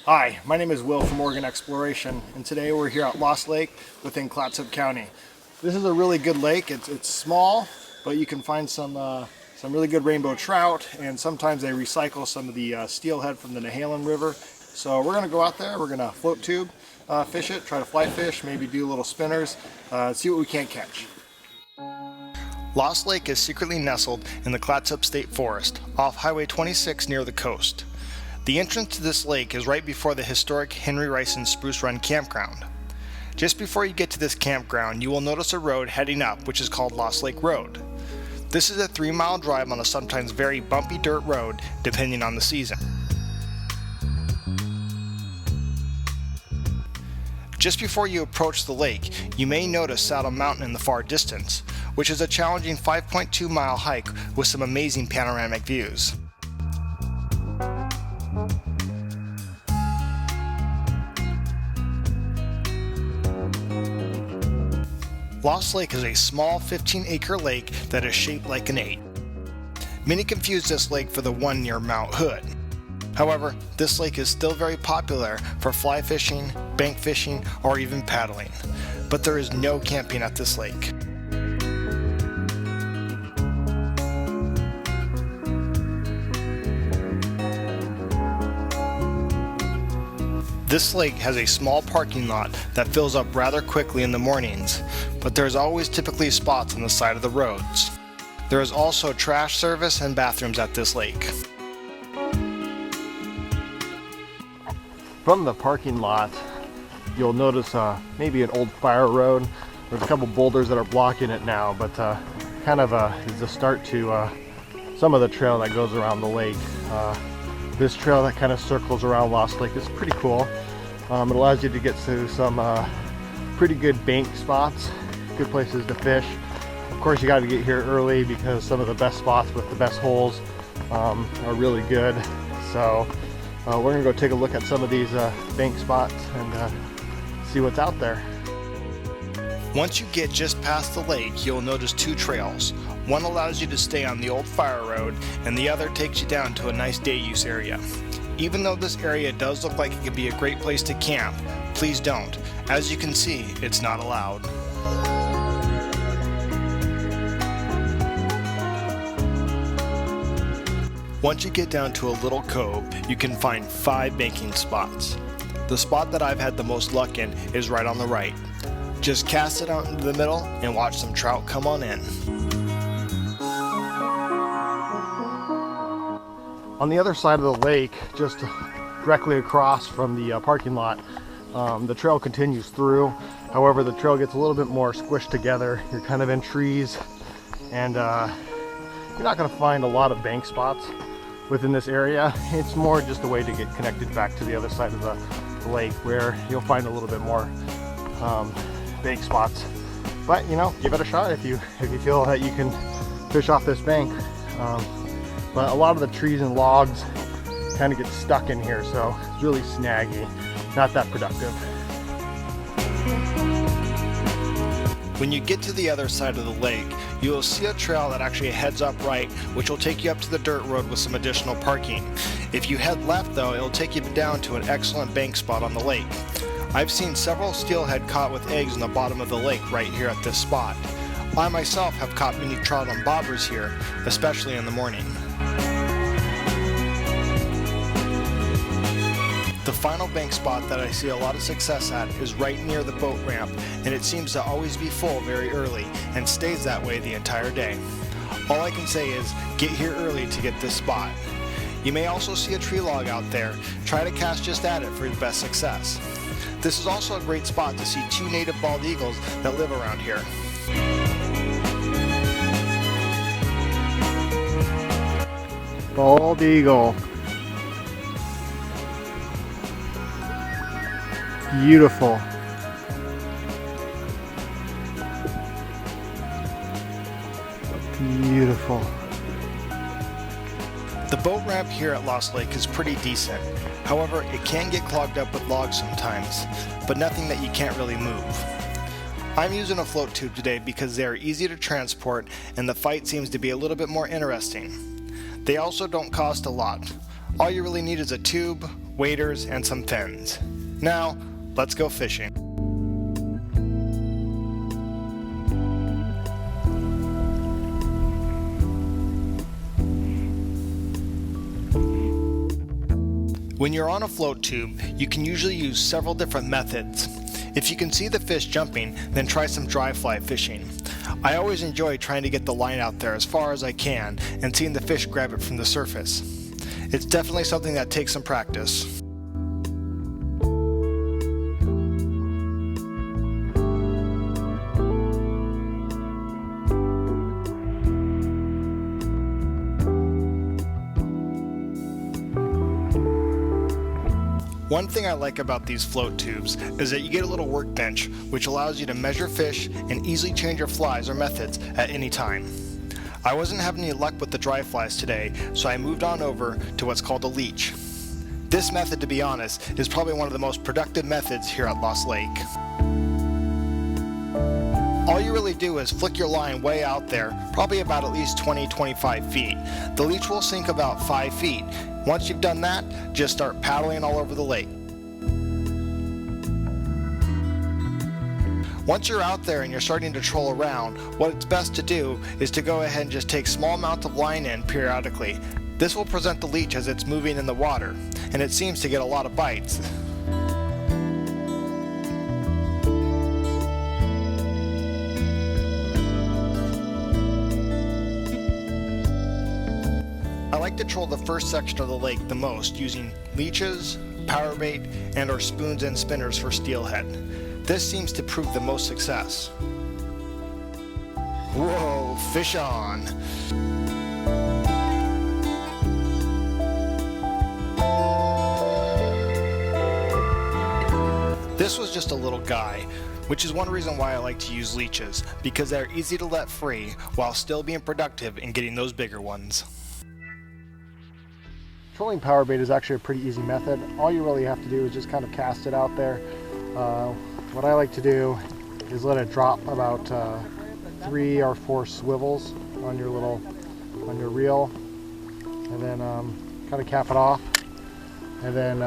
Hi, my name is Will from Oregon Exploration, and today we're here at Lost Lake within Clatsop County. This is a really good lake. It's small, but you can find some really good rainbow trout, and sometimes they recycle some of the steelhead from the Nehalem River. So we're going to go out there, we're going to float tube fish it, try to fly fish, maybe do little spinners, see what we can catch. Lost Lake is secretly nestled in the Clatsop State Forest off Highway 26 near the coast. The entrance to this lake is right before the historic Henry Rice and Spruce Run campground. Just before you get to this campground, you will notice a road heading up which is called Lost Lake Road. This is a 3-mile drive on a sometimes very bumpy dirt road depending on the season. Just before you approach the lake, you may notice Saddle Mountain in the far distance, which is a challenging 5.2-mile hike with some amazing panoramic views. Lost Lake is a small 15-acre lake that is shaped like an 8. Many confuse this lake for the one near Mount Hood. However, this lake is still very popular for fly fishing, bank fishing, or even paddling. But there is no camping at this lake. This lake has a small parking lot that fills up rather quickly in the mornings, but there's always typically spots on the side of the roads. There is also trash service and bathrooms at this lake. From the parking lot, you'll notice maybe an old fire road. There's a couple boulders that are blocking it now, but kind of is the start to some of the trail that goes around the lake. This trail that kind of circles around Lost Lake is pretty cool. It allows you to get to some pretty good bank spots, good places to fish. Of course, you got to get here early because some of the best spots with the best holes are really good. So we're gonna go take a look at some of these bank spots and see what's out there. Once you get just past the lake, you'll notice 2 trails. One allows you to stay on the old fire road, and the other takes you down to a nice day use area. Even though this area does look like it could be a great place to camp, please don't. As you can see, it's not allowed. Once you get down to a little cove, you can find 5 banking spots. The spot that I've had the most luck in is right on the right. Just cast it out into the middle and watch some trout come on in. On the other side of the lake, just directly across from the parking lot, the trail continues through. However, the trail gets a little bit more squished together. You're kind of in trees, and you're not going to find a lot of bank spots within this area. It's more just a way to get connected back to the other side of the lake, where you'll find a little bit more bank spots. But you know, give it a shot if you feel that you can fish off this bank. But a lot of the trees and logs kind of get stuck in here, so it's really snaggy, not that productive. When you get to the other side of the lake, you will see a trail that actually heads up right, which will take you up to the dirt road with some additional parking. If you head left though, it'll take you down to an excellent bank spot on the lake. I've seen several steelhead caught with eggs in the bottom of the lake right here at this spot. I myself have caught many trout and bobbers here, especially in the morning. The final bank spot that I see a lot of success at is right near the boat ramp, and it seems to always be full very early and stays that way the entire day. All I can say is get here early to get this spot. You may also see a tree log out there. Try to cast just at it for your best success. This is also a great spot to see 2 native bald eagles that live around here. Bald eagle. Beautiful. Beautiful. The boat ramp here at Lost Lake is pretty decent. However, it can get clogged up with logs sometimes, but nothing that you can't really move. I'm using a float tube today because they are easy to transport and the fight seems to be a little bit more interesting. They also don't cost a lot. All you really need is a tube, waders, and some fins. Now, let's go fishing. When you're on a float tube, you can usually use several different methods. If you can see the fish jumping, then try some dry fly fishing. I always enjoy trying to get the line out there as far as I can and seeing the fish grab it from the surface. It's definitely something that takes some practice. One thing I like about these float tubes is that you get a little workbench which allows you to measure fish and easily change your flies or methods at any time. I wasn't having any luck with the dry flies today, so I moved on over to what's called a leech. This method, to be honest, is probably one of the most productive methods here at Lost Lake. All you really do is flick your line way out there, probably about at least 20-25 feet. The leech will sink about 5 feet. Once you've done that, just start paddling all over the lake. Once you're out there and you're starting to troll around, what it's best to do is to go ahead and just take small amounts of line in periodically. This will present the leech as it's moving in the water, and it seems to get a lot of bites. I like to troll the first section of the lake the most using leeches, power bait, and or spoons and spinners for steelhead. This seems to prove the most success. Whoa, fish on! This was just a little guy, which is one reason why I like to use leeches, because they're easy to let free while still being productive in getting those bigger ones. Trolling power bait is actually a pretty easy method. All you really have to do is just kind of cast it out there. What I like to do is let it drop about 3 or 4 swivels on your reel, and then kind of cap it off, and then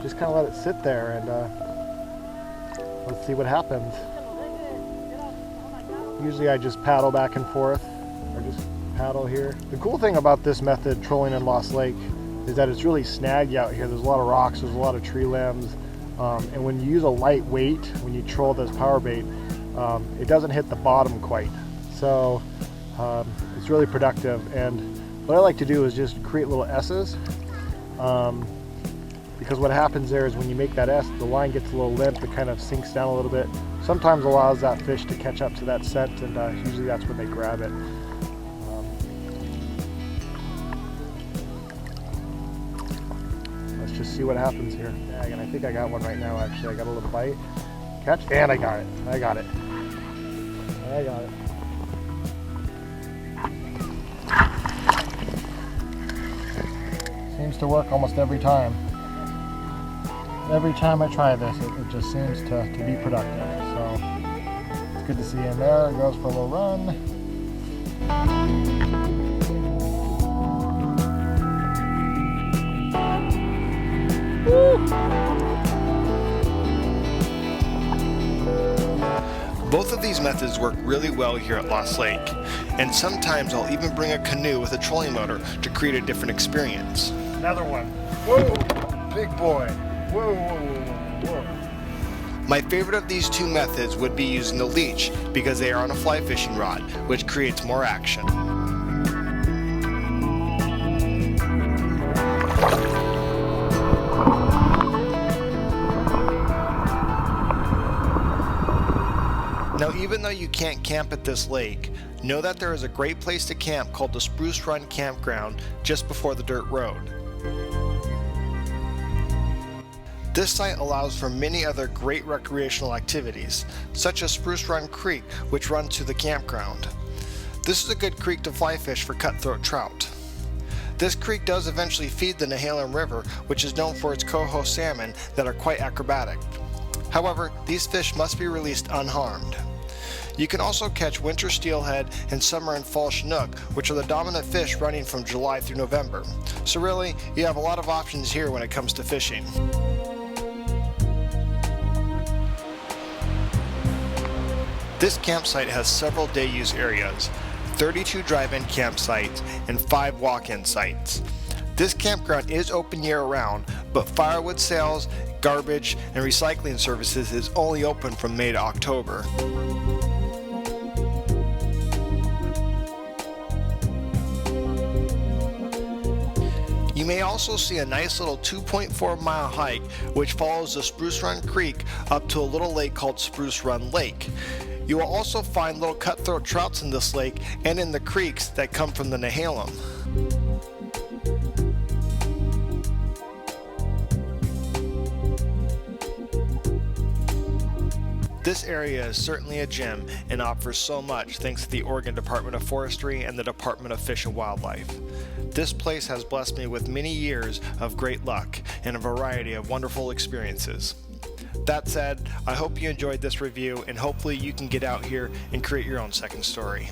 just kind of let it sit there, and let's see what happens. Usually I just paddle back and forth, or just paddle here. The cool thing about this method, trolling in Lost Lake, is that it's really snaggy out here. There's a lot of rocks, there's a lot of tree limbs, and when you use a light weight, when you troll this power bait, it doesn't hit the bottom quite. So it's really productive. And what I like to do is just create little S's, because what happens there is when you make that S, the line gets a little limp, it kind of sinks down a little bit. Sometimes allows that fish to catch up to that scent, and usually that's when they grab it. Let's just see what happens here. And I think I got one right now, actually. I got a little bite. Catch, and I got it. I got it. I got it. Seems to work almost every time. Every time I try this, it just seems to be productive. So it's good to see him there. It goes for a little run. Both of these methods work really well here at Lost Lake, and sometimes I'll even bring a canoe with a trolling motor to create a different experience. Another one. Whoa, big boy. Whoa, whoa, whoa, whoa. My favorite of these two methods would be using the leech because they are on a fly fishing rod, which creates more action. Now, even though you can't camp at this lake, know that there is a great place to camp called the Spruce Run Campground just before the dirt road. This site allows for many other great recreational activities, such as Spruce Run Creek, which runs through the campground. This is a good creek to fly fish for cutthroat trout. This creek does eventually feed the Nehalem River, which is known for its coho salmon that are quite acrobatic. However, these fish must be released unharmed. You can also catch winter steelhead and summer and fall chinook, which are the dominant fish running from July through November. So really, you have a lot of options here when it comes to fishing. This campsite has several day use areas, 32 drive-in campsites, and 5 walk-in sites. This campground is open year-round, but firewood sales, garbage, and recycling services is only open from May to October. You may also see a nice little 2.4-mile hike which follows the Spruce Run Creek up to a little lake called Spruce Run Lake. You will also find little cutthroat trouts in this lake and in the creeks that come from the Nehalem. This area is certainly a gem and offers so much thanks to the Oregon Department of Forestry and the Department of Fish and Wildlife. This place has blessed me with many years of great luck and a variety of wonderful experiences. That said, I hope you enjoyed this review and hopefully you can get out here and create your own second story.